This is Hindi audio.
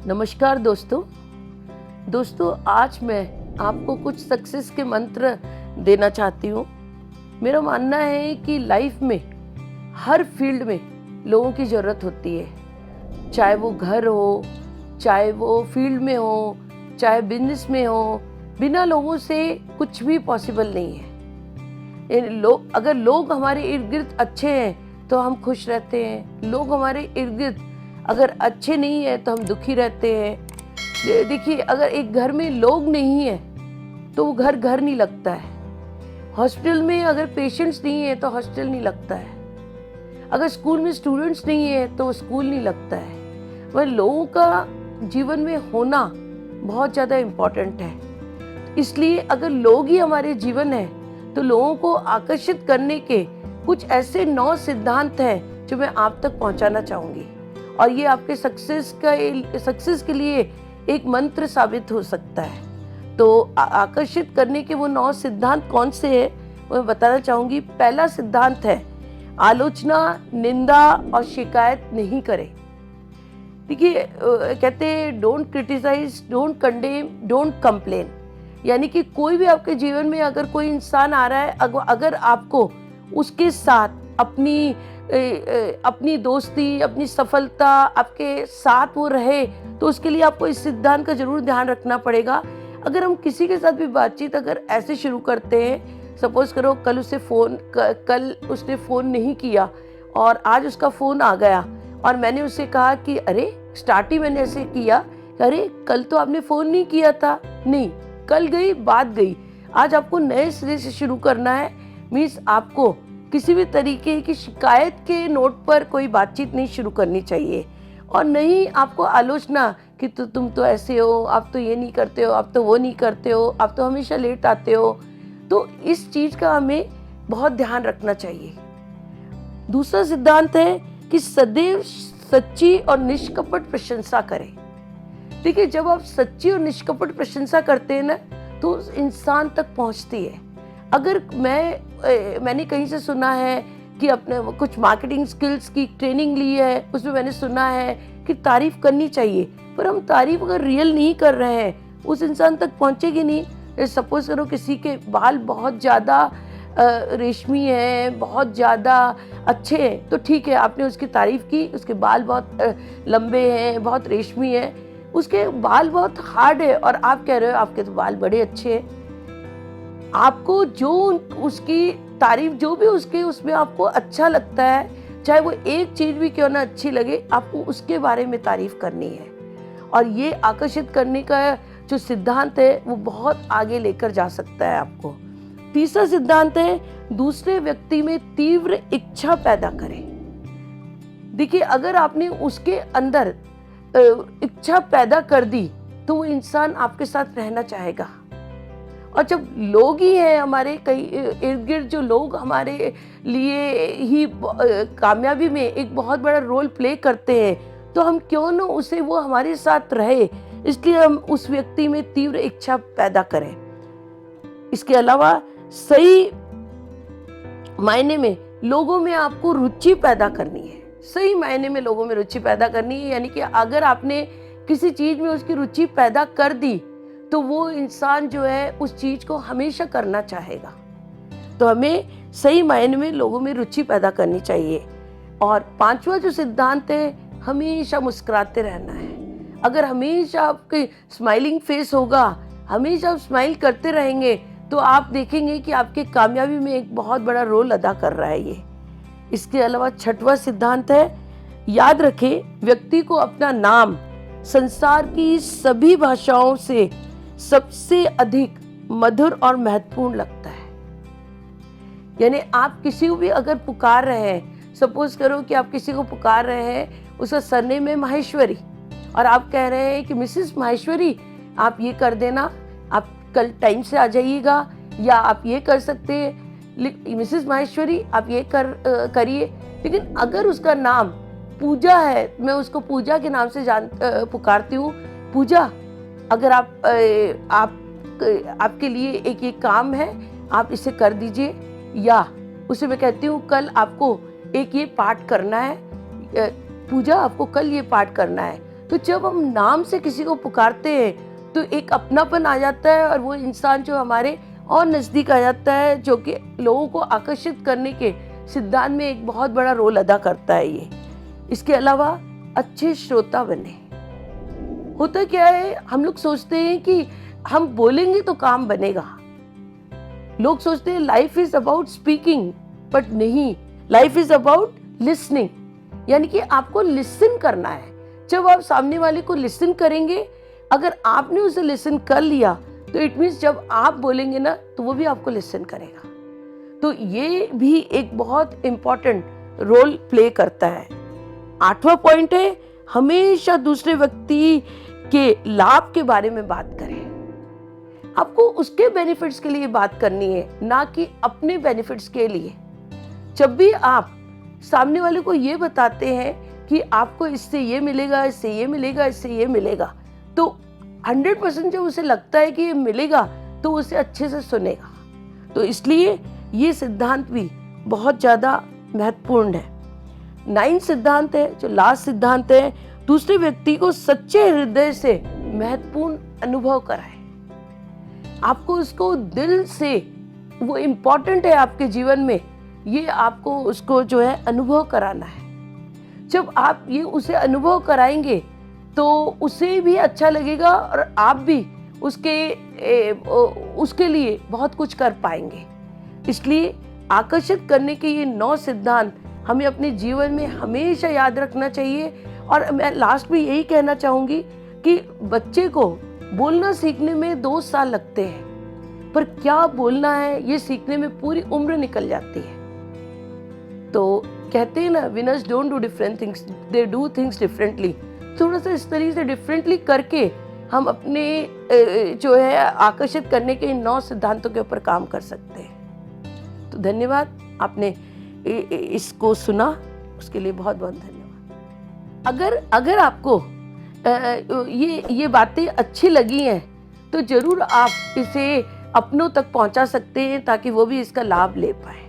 नमस्कार दोस्तों, आज मैं आपको कुछ सक्सेस के मंत्र देना चाहती हूँ। मेरा मानना है कि लाइफ में हर फील्ड में लोगों की ज़रूरत होती है, चाहे वो घर हो, चाहे वो फील्ड में हो, चाहे बिजनेस में हो। बिना लोगों से कुछ भी पॉसिबल नहीं है। अगर लोग हमारे इर्द गिर्द अच्छे हैं तो हम खुश रहते हैं, लोग हमारे इर्द गिर्द अगर अच्छे नहीं है तो हम दुखी रहते हैं। देखिए, अगर एक घर में लोग नहीं है तो वो घर नहीं लगता है। हॉस्पिटल में अगर पेशेंट्स नहीं है तो हॉस्पिटल नहीं लगता है। अगर स्कूल में स्टूडेंट्स नहीं है तो वो स्कूल नहीं लगता है। वह लोगों का जीवन में होना बहुत ज़्यादा इम्पोर्टेंट है। इसलिए अगर लोग ही हमारे जीवन है तो लोगों को आकर्षित करने के कुछ ऐसे 9 सिद्धांत हैं जो मैं आप तक पहुंचाना चाहूँगी, और ये आपके सक्सेस के लिए एक मंत्र साबित हो सकता है। तो आकर्षित करने के वो 9 सिद्धांत कौन से हैं वो मैं बताना चाहूँगी। पहला सिद्धांत है, आलोचना, निंदा और शिकायत नहीं करें। देखिए, कहते हैं don't criticise, don't condemn, don't complain. यानी कि कोई भी आपके जीवन में अगर कोई इंसान आ रहा है, अगर आपको उसके साथ अपनी दोस्ती, अपनी सफलता आपके साथ वो रहे, तो उसके लिए आपको इस सिद्धांत का जरूर ध्यान रखना पड़ेगा। अगर हम किसी के साथ भी बातचीत अगर ऐसे शुरू करते हैं, सपोज करो कल उसने फ़ोन नहीं किया और आज उसका फ़ोन आ गया और मैंने उससे कहा कि अरे स्टार्टिंग मैंने ऐसे किया, अरे कल तो आपने फ़ोन नहीं किया था। नहीं, कल गई बात गई। आज आपको नए सिरे से शुरू करना है। मीन्स आपको किसी भी तरीके की शिकायत के नोट पर कोई बातचीत नहीं शुरू करनी चाहिए, और नहीं आपको आलोचना कि तुम तो ऐसे हो, आप तो ये नहीं करते हो, आप तो वो नहीं करते हो, आप तो हमेशा लेट आते हो। तो इस चीज़ का हमें बहुत ध्यान रखना चाहिए। दूसरा सिद्धांत है कि सदैव सच्ची और निष्कपट प्रशंसा करें। देखिए, जब आप सच्ची और निष्कपट प्रशंसा करते हैं ना, तो उस इंसान तक पहुंचती है। अगर मैंने कहीं से सुना है कि अपने कुछ मार्केटिंग स्किल्स की ट्रेनिंग ली है, उसमें मैंने सुना है कि तारीफ करनी चाहिए, पर हम तारीफ अगर रियल नहीं कर रहे हैं उस इंसान तक पहुंचेगी नहीं। सपोज करो किसी के बाल बहुत ज़्यादा रेशमी हैं, बहुत ज़्यादा अच्छे हैं, तो ठीक है, आपने उसकी तारीफ की, उसके बाल बहुत लंबे हैं, बहुत रेशमी हैं, उसके बाल बहुत हार्ड है और आप कह रहे हो आपके तो बाल बड़े अच्छे हैं। आपको जो उसकी तारीफ, जो भी उसमें आपको अच्छा लगता है, चाहे वो एक चीज भी क्यों ना अच्छी लगे, आपको उसके बारे में तारीफ करनी है। और ये आकर्षित करने का जो सिद्धांत है वो बहुत आगे लेकर जा सकता है आपको। तीसरा सिद्धांत है, दूसरे व्यक्ति में तीव्र इच्छा पैदा करें। देखिए, अगर आपने उसके अंदर इच्छा पैदा कर दी तो वो इंसान आपके साथ रहना चाहेगा। और जब लोग ही हैं हमारे कई इर्द गिर्द, जो लोग हमारे लिए ही कामयाबी में एक बहुत बड़ा रोल प्ले करते हैं, तो हम क्यों ना वो हमारे साथ रहे। इसलिए हम उस व्यक्ति में तीव्र इच्छा पैदा करें। इसके अलावा सही मायने में लोगों में आपको रुचि पैदा करनी है। सही मायने में लोगों में रुचि पैदा करनी है, यानी कि अगर आपने किसी चीज में उसकी रुचि पैदा कर दी तो वो इंसान जो है उस चीज को हमेशा करना चाहेगा। तो हमें सही मायने में लोगों में रुचि पैदा करनी चाहिए। और 5वां जो सिद्धांत है, हमेशा मुस्कुराते रहना है। अगर हमेशा आपके स्माइलिंग फेस होगा, हमेशा आप स्माइल करते रहेंगे, तो आप देखेंगे कि आपके कामयाबी में एक बहुत बड़ा रोल अदा कर रहा है ये। इसके अलावा 6वां सिद्धांत है, याद रखें, व्यक्ति को अपना नाम संसार की सभी भाषाओं से सबसे अधिक मधुर और महत्वपूर्ण लगता है। यानी आप किसी को भी अगर पुकार रहे हैं, सपोज करो कि आप किसी को पुकार रहे हैं, उसका सरनेम है माहेश्वरी, और आप कह रहे हैं कि मिसेस माहेश्वरी आप ये कर देना, आप कल टाइम से आ जाइएगा, या आप ये कर सकते हैं मिसेस माहेश्वरी आप ये करिए। लेकिन अगर उसका नाम पूजा है, मैं उसको पूजा के नाम से पुकारती हूँ, पूजा अगर आपके लिए एक ये काम है, आप इसे कर दीजिए, या उसे मैं कहती हूँ कल आपको एक ये पाठ करना है, पूजा आपको कल ये पाठ करना है, तो जब हम नाम से किसी को पुकारते हैं तो एक अपनापन आ जाता है और वो इंसान जो हमारे और नज़दीक आ जाता है, जो कि लोगों को आकर्षित करने के सिद्धांत में एक बहुत बड़ा रोल अदा करता है ये। इसके अलावा अच्छे श्रोता बने। होता क्या है, हम लोग सोचते हैं कि हम बोलेंगे तो काम बनेगा। लोग सोचते हैं life is about speaking, but नहीं, लाइफ इज अबाउट लिसनिंग। यानी कि आपको लिसन करना है। जब आप सामने वाले को लिसन करेंगे, अगर आपने उसे लिसन कर लिया तो इट मीन्स जब आप बोलेंगे ना तो वो भी आपको लिसन करेगा। तो ये भी एक बहुत इंपॉर्टेंट रोल प्ले करता है। 8वां पॉइंट है, हमेशा दूसरे व्यक्ति के लाभ के बारे में बात करें। आपको उसके बेनिफिट्स के लिए बात करनी है, ना कि अपने बेनिफिट्स के लिए। जब भी आप सामने वाले को ये बताते हैं कि आपको इससे ये मिलेगा, इससे ये मिलेगा, इससे ये मिलेगा, तो 100% जब उसे लगता है कि ये मिलेगा तो उसे अच्छे से सुनेगा। तो इसलिए ये सिद्धांत भी बहुत ज़्यादा महत्वपूर्ण है। 9 सिद्धांत है, जो लास्ट सिद्धांत है, दूसरे व्यक्ति को सच्चे हृदय से महत्वपूर्ण अनुभव कराए। आपको उसको दिल से, वो इम्पोर्टेंट है आपके जीवन में, ये आपको उसको जो है अनुभव कराना है। जब आप ये उसे अनुभव कराएंगे तो उसे भी अच्छा लगेगा और आप भी उसके लिए बहुत कुछ कर पाएंगे। इसलिए आकर्षित करने के ये 9 सिद्धांत हमें अपने जीवन में हमेशा याद रखना चाहिए। और मैं लास्ट में यही कहना चाहूँगी कि बच्चे को बोलना सीखने में 2 साल लगते हैं, पर क्या बोलना है ये सीखने में पूरी उम्र निकल जाती है। तो कहते हैं ना, winners don't do different things, they do things differently. थोड़ा सा इस तरीके से डिफरेंटली करके हम अपने जो है आकर्षित करने के इन 9 सिद्धांतों के ऊपर काम कर सकते हैं। तो धन्यवाद, आपने इसको सुना, उसके लिए बहुत बहुत धन्यवाद। अगर आपको ये बातें अच्छी लगी हैं तो जरूर आप इसे अपनों तक पहुंचा सकते हैं ताकि वो भी इसका लाभ ले पाए।